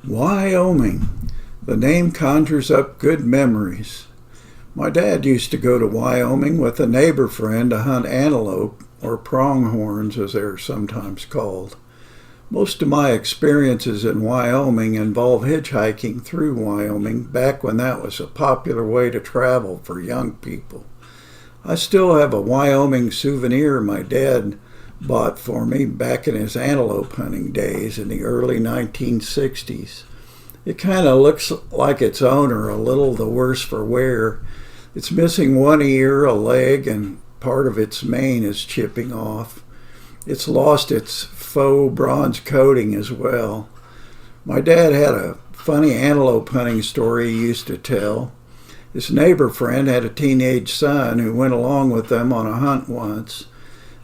Wyoming. The name conjures up good memories. My dad used to go to Wyoming with a neighbor friend to hunt antelope, or pronghorns as they're sometimes called. Most of my experiences in Wyoming involve hitchhiking through Wyoming back when that was a popular way to travel for young people. I still have a Wyoming souvenir my dad bought for me back in his antelope hunting days in the early 1960s. It kind of looks like its owner, a little the worse for wear. It's missing one ear, a leg, and part of its mane is chipping off. It's lost its faux bronze coating as well. My dad had a funny antelope hunting story he used to tell. His neighbor friend had a teenage son who went along with them on a hunt once.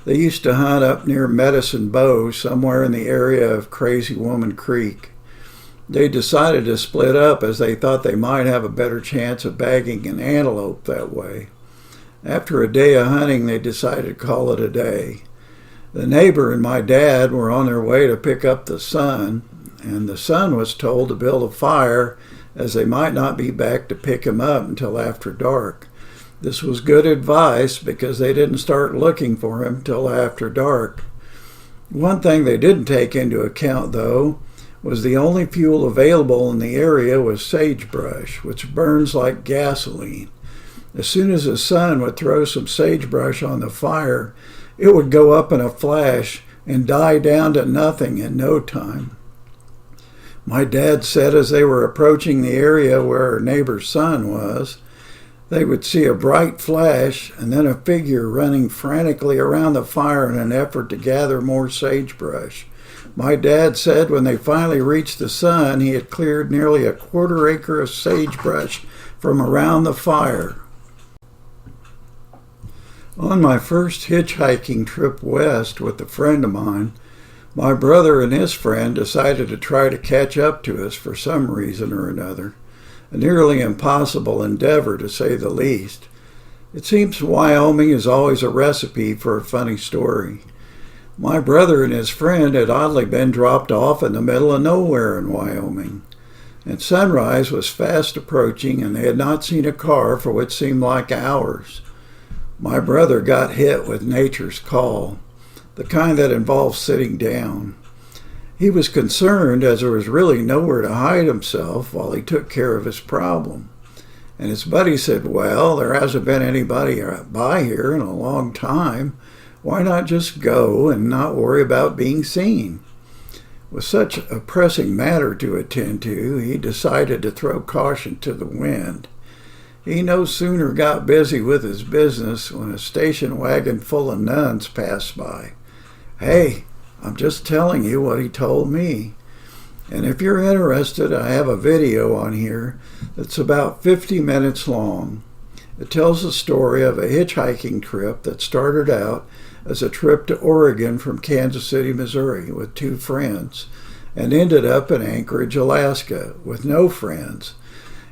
They used to hunt up near Medicine Bow, somewhere in the area of Crazy Woman Creek. They decided to split up as they thought they might have a better chance of bagging an antelope that way. After a day of hunting, they decided to call it a day. The neighbor and my dad were on their way to pick up the son, and the son was told to build a fire as they might not be back to pick him up until after dark. This was good advice because they didn't start looking for him till after dark. One thing they didn't take into account, though, was the only fuel available in the area was sagebrush, which burns like gasoline. As soon as the sun would throw some sagebrush on the fire, it would go up in a flash and die down to nothing in no time. My dad said as they were approaching the area where our neighbor's son was, they would see a bright flash and then a figure running frantically around the fire in an effort to gather more sagebrush. My dad said when they finally reached the sun, he had cleared nearly a quarter acre of sagebrush from around the fire. On my first hitchhiking trip west with a friend of mine, my brother and his friend decided to try to catch up to us for some reason or another. A nearly impossible endeavor, to say the least. It seems Wyoming is always a recipe for a funny story. My brother and his friend had oddly been dropped off in the middle of nowhere in Wyoming, and sunrise was fast approaching and they had not seen a car for what seemed like hours. My brother got hit with nature's call, the kind that involves sitting down. He was concerned as there was really nowhere to hide himself while he took care of his problem. And his buddy said, "Well, there hasn't been anybody by here in a long time. Why not just go and not worry about being seen?" With such a pressing matter to attend to, he decided to throw caution to the wind. He no sooner got busy with his business when a station wagon full of nuns passed by. Hey, I'm just telling you what he told me. And if you're interested, I have a video on here that's about 50 minutes long. It tells the story of a hitchhiking trip that started out as a trip to Oregon from Kansas City, Missouri with two friends and ended up in Anchorage, Alaska with no friends.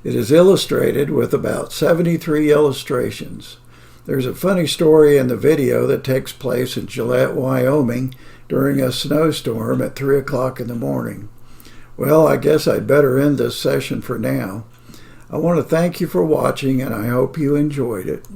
It is illustrated with about 73 illustrations. There's a funny story in the video that takes place in Gillette, Wyoming during a snowstorm at 3 o'clock in the morning. Well, I guess I'd better end this session for now. I want to thank you for watching and I hope you enjoyed it.